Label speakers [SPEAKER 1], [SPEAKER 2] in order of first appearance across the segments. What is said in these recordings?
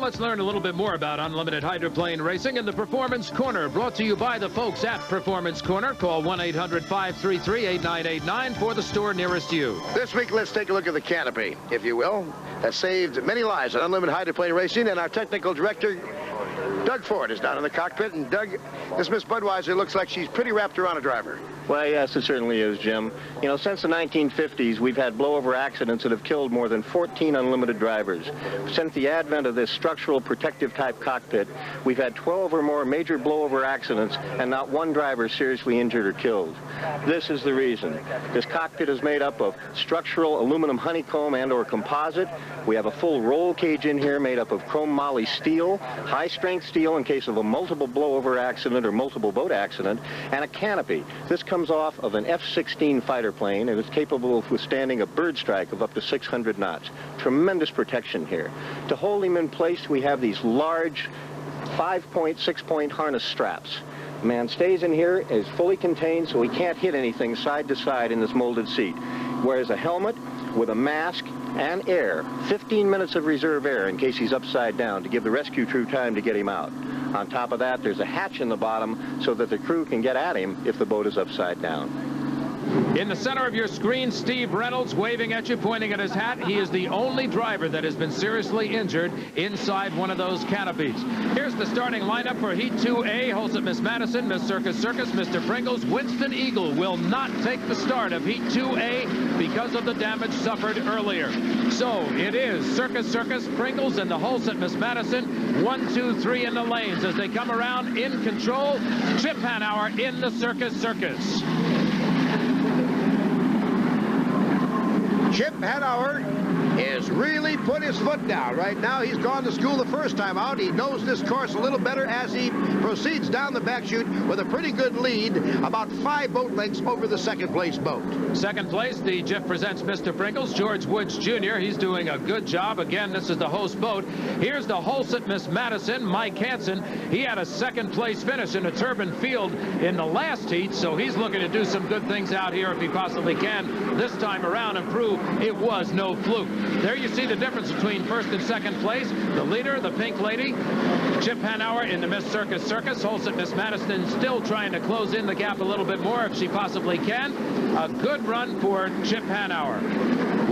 [SPEAKER 1] let's learn a little bit more about unlimited hydroplane racing in the Performance Corner, brought to you by the folks at Performance Corner. Call 1-800-533-8989 for the store nearest you.
[SPEAKER 2] This week, let's take a look at the canopy, if you will, that saved many lives at unlimited hydroplane racing. And our technical director, Doug Ford, is down in the cockpit. And Doug, this Miss Budweiser looks like she's pretty wrapped around a driver.
[SPEAKER 3] Well, yes, it certainly is, Jim. You know, since the 1950s, we've had blowover accidents that have killed more than 14 unlimited drivers. Since the advent of this structural protective type cockpit, we've had 12 or more major blowover accidents and not one driver seriously injured or killed. This is the reason. This cockpit is made up of structural aluminum honeycomb and or composite. We have a full roll cage in here made up of chrome moly steel, high-strength steel in case of a multiple blowover accident or multiple boat accident, and a canopy. This comes off of an F-16 fighter plane, and it's capable of withstanding a bird strike of up to 600 knots. Tremendous protection here. To hold him in place, we have these large 5-point, 6-point harness straps. The man stays in here, is fully contained, so he can't hit anything side to side in this molded seat. Wears a helmet with a mask and air, 15 minutes of reserve air in case he's upside down to give the rescue crew time to get him out. On top of that, there's a hatch in the bottom so that the crew can get at him if the boat is upside down.
[SPEAKER 1] In the center of your screen, Steve Reynolds waving at you, pointing at his hat. He is the only driver that has been seriously injured inside one of those canopies. Here's the starting lineup for Heat 2A. Holset Miss Madison, Miss Circus Circus, Mr. Pringles. Winston Eagle will not take the start of Heat 2A because of the damage suffered earlier. So it is Circus Circus, Pringles, and the Holset Miss Madison. 1, 2, 3 in the lanes as they come around in control. Chip Hanauer in the Circus Circus.
[SPEAKER 2] Chip Hanauer is really put his foot down. Right now, he's gone to school the first time out. He knows this course a little better as he proceeds down the back chute with a pretty good lead, about 5 boat lengths over the second-place boat.
[SPEAKER 1] Second place, the Jeff Presents Mr. Pringles, George Woods Jr. He's doing a good job. Again, this is the host boat. Here's the Holset Miss Madison, Mike Hansen. He had a second-place finish in a turbine field in the last heat, so he's looking to do some good things out here if he possibly can this time around and prove it was no fluke. There you see the difference between first and second place. The leader, the pink lady, Chip Hanauer in the Miss Circus Circus. Holset Miss Madison still trying to close in the gap a little bit more if she possibly can. A good run for Chip Hanauer.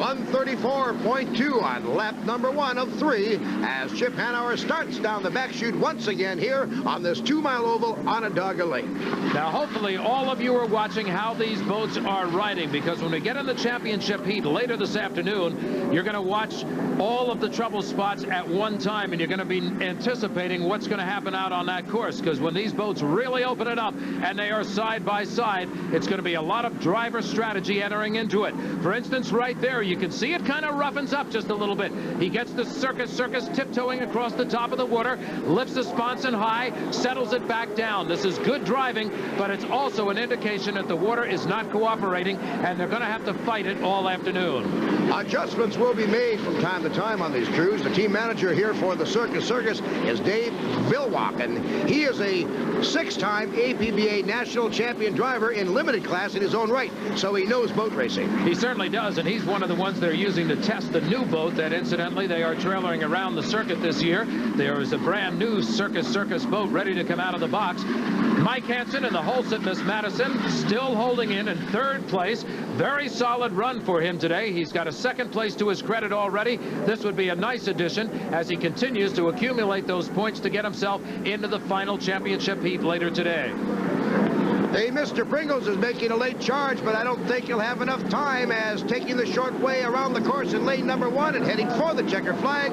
[SPEAKER 2] 134.2 on lap number 1 of 3 as Chip Hanauer starts down the back chute once again here on this 2-mile oval Onondaga Lake.
[SPEAKER 1] Now, hopefully, all of you are watching how these boats are riding, because when we get in the championship heat later this afternoon, you're going to watch all of the trouble spots at one time, and you're going to be anticipating what's going to happen out on that course, because when these boats really open it up and they are side by side, it's going to be a lot of driver strategy entering into it. For instance, right there, you can see it kind of roughens up just a little bit. He gets the Circus Circus tiptoeing across the top of the water, lifts the sponson high, settles it back down. This is good driving, but it's also an indication that the water is not cooperating, and they're going to have to fight it all afternoon.
[SPEAKER 2] Adjustments will be made from time to time on these crews. The team manager here for the Circus Circus is Dave Vilwalk, and he is a 6-time APBA national champion driver in limited class in his own right, so he knows boat racing.
[SPEAKER 1] He certainly does, and he's one of the ones they're using to test the new boat that, incidentally, they are trailering around the circuit this year. There is a brand new Circus Circus boat ready to come out of the box. Mike Hansen and the Holset Miss Madison still holding in third place. Very solid run for him today. He's got a second place to his credit already. This would be a nice addition as he continues to accumulate those points to get himself into the final championship heat later today.
[SPEAKER 2] Hey, Mr. Pringles is making a late charge, but I don't think he'll have enough time, as taking the short way around the course in lane number 1 and heading for the checker flag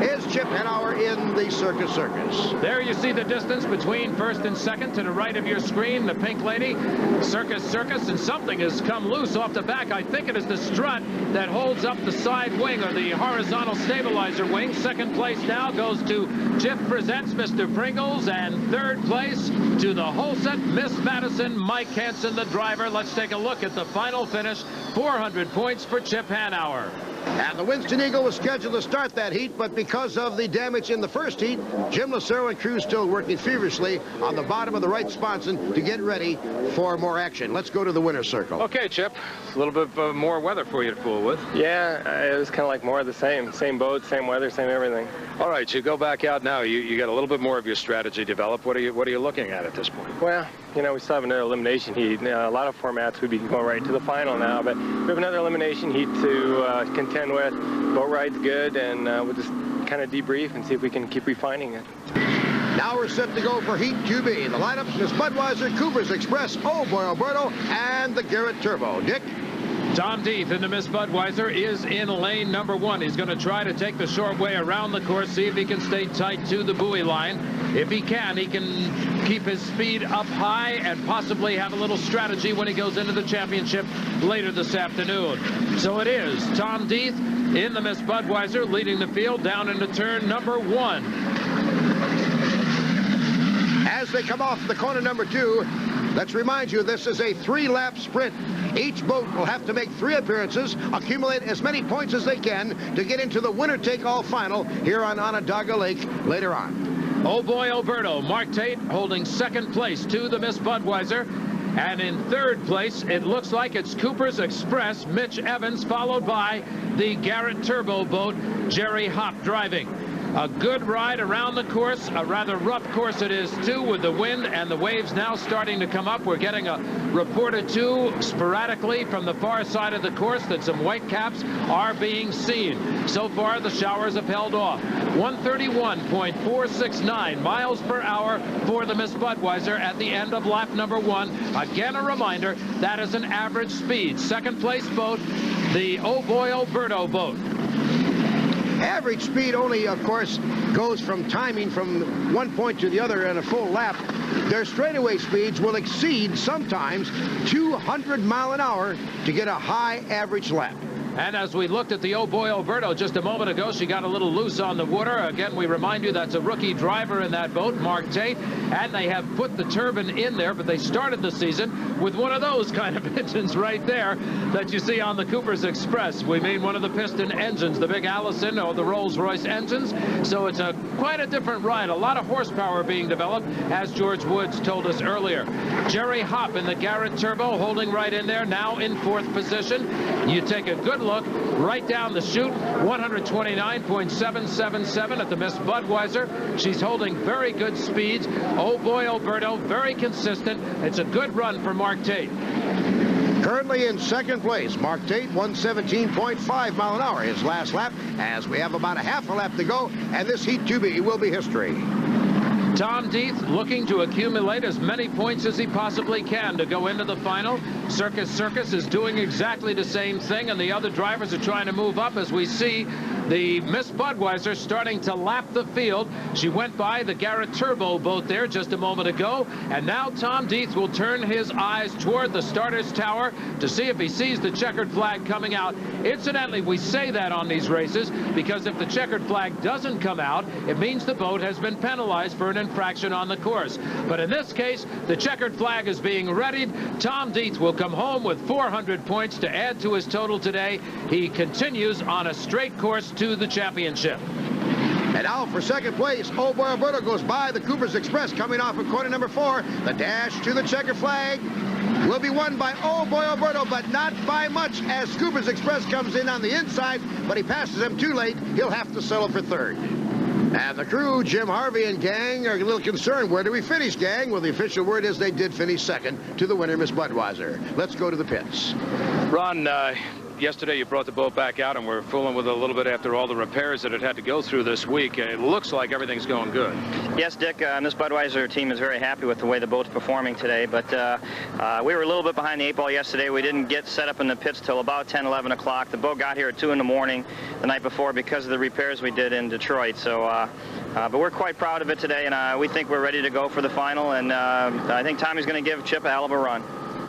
[SPEAKER 2] is Chip Hanauer in the Circus Circus.
[SPEAKER 1] There you see the distance between first and second to the right of your screen. The pink lady, Circus Circus, and something has come loose off the back. I think it is the strut that holds up the side wing, or the horizontal stabilizer wing. Second place now goes to Jeff Presents Mr. Pringles, and third place to the Holset Miss Madison, Mike Hansen, the driver. Let's take a look at the final finish. 400 points for Chip Hanauer.
[SPEAKER 2] And the Winston Eagle was scheduled to start that heat, but because of the damage in the first heat, Jim Lucero and crew still working feverishly on the bottom of the right sponson to get ready for more action. Let's go to the winner's circle.
[SPEAKER 1] Okay, Chip, a little bit more weather for you to fool with.
[SPEAKER 4] Yeah, it was kind of like more of the same. Same boat, same weather, same everything.
[SPEAKER 1] All right, you go back out now. You got a little bit more of your strategy developed. What are you looking at this point?
[SPEAKER 4] Well, you know, we still have another elimination heat. A lot of formats would be going right to the final now, but we have another elimination heat to contend with. Boat ride's good, and we'll just kind of debrief and see if we can keep refining it.
[SPEAKER 2] Now we're set to go for Heat 2B. The lineups: Miss Budweiser, Cooper's Express, Oh Boy Alberto, and the Garrett Turbo. Dick?
[SPEAKER 1] Tom Deeth in the Miss Budweiser is in lane number 1. He's going to try to take the short way around the course, see if he can stay tight to the buoy line. If he can keep his speed up high and possibly have a little strategy when he goes into the championship later this afternoon. So it is Tom Deeth in the Miss Budweiser leading the field down into turn number 1.
[SPEAKER 2] As they come off the corner number 2, let's remind you this is a 3-lap sprint. Each boat will have to make 3 appearances, accumulate as many points as they can to get into the winner-take-all final here on Onondaga Lake later on.
[SPEAKER 1] Oh Boy Alberto, Mark Tate holding second place to the Miss Budweiser. And in third place, it looks like it's Cooper's Express, Mitch Evans, followed by the Garrett Turbo boat, Jerry Hopp driving. A good ride around the course, a rather rough course it is too, with the wind and the waves now starting to come up. We're getting a report or two sporadically from the far side of the course that some white caps are being seen. So far the showers have held off. 131.469 miles per hour for the Miss Budweiser at the end of lap number 1. Again, a reminder, that is an average speed. Second place boat, the Oh Boy Alberto boat.
[SPEAKER 2] Average speed only, of course, goes from timing from one point to the other in a full lap. Their straightaway speeds will exceed sometimes 200 mile an hour to get a high average lap.
[SPEAKER 1] And as we looked at the Oh Boy Alberto just a moment ago, she got a little loose on the water. Again, we remind you that's a rookie driver in that boat, Mark Tate. And they have put the turbine in there, but they started the season with one of those kind of engines right there that you see on the Cooper's Express. We mean one of the piston engines, the big Allison or the Rolls-Royce engines. So it's quite a different ride. A lot of horsepower being developed, as George Woods told us earlier. Jerry Hopp in the Garrett Turbo holding right in there, now in 4th position. You take a good look right down the chute, 129.777 at the Miss Budweiser. She's holding very good speeds. Oh Boy Alberto, very consistent. It's a good run for Mark Tate.
[SPEAKER 2] Currently in second place, Mark Tate, 117.5 mile an hour his last lap, as we have about a half a lap to go, and this Heat 2B will be history.
[SPEAKER 1] Tom Deeth looking to accumulate as many points as he possibly can to go into the final. Circus Circus is doing exactly the same thing, and the other drivers are trying to move up as we see the Miss Budweiser starting to lap the field. She went by the Garrett Turbo boat there just a moment ago, and now Tom Deeth will turn his eyes toward the starter's tower to see if he sees the checkered flag coming out. Incidentally, we say that on these races because if the checkered flag doesn't come out, it means the boat has been penalized for an infraction on the course. But in this case, the checkered flag is being readied. Tom Deeth will come home with 400 points to add to his total today. He continues on a straight course to the championship.
[SPEAKER 2] And now for second place, Oh Boy Alberto goes by the Cooper's Express coming off of corner number 4. The dash to the checkered flag will be won by Oh Boy Alberto, but not by much, as Cooper's Express comes in on the inside, but he passes him too late. He'll have to settle for third. And the crew, Jim Harvey and gang, are a little concerned. Where do we finish, gang? Well, the official word is they did finish second to the winner, Miss Budweiser. Let's go to the pits.
[SPEAKER 1] Ron, yesterday you brought the boat back out, and we're fooling with it a little bit after all the repairs that it had to go through this week. It looks like everything's going good.
[SPEAKER 5] Yes, Dick, this Budweiser team is very happy with the way the boat's performing today, but we were a little bit behind the 8 ball yesterday. We didn't get set up in the pits till about 10, 11 o'clock. The boat got here at 2 in the morning the night before because of the repairs we did in Detroit. So, but we're quite proud of it today, and we think we're ready to go for the final, and I think Tommy's going to give Chip a hell of a run.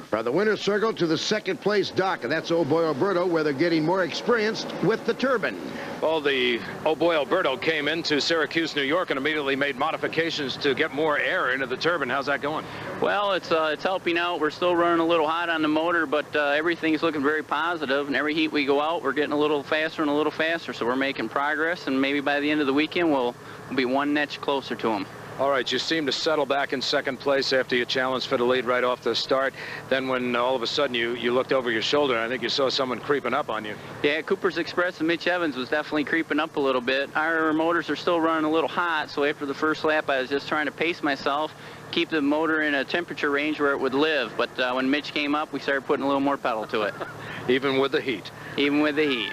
[SPEAKER 2] From the winner's circle to the second place dock, and that's Oh Boy Alberto, where they're getting more experienced with the turbine.
[SPEAKER 1] Well, the Oh Boy Alberto came into Syracuse, New York, and immediately made modifications to get more air into the turbine. How's that going?
[SPEAKER 6] Well, it's helping out. We're still running a little hot on the motor, but everything's looking very positive. And every heat we go out, we're getting a little faster and a little faster. So we're making progress, and maybe by the end of the weekend, we'll be one notch closer to them.
[SPEAKER 1] All right, you seem to settle back in second place after you challenged for the lead right off the start. Then when all of a sudden you looked over your shoulder, and I think you saw someone creeping up on you.
[SPEAKER 6] Yeah, Cooper's Express and Mitch Evans was definitely creeping up a little bit. Our motors are still running a little hot, so after the first lap, I was just trying to pace myself, keep the motor in a temperature range where it would live. But when Mitch came up, we started putting a little more pedal to it.
[SPEAKER 1] Even with the heat.
[SPEAKER 6] Even with the heat.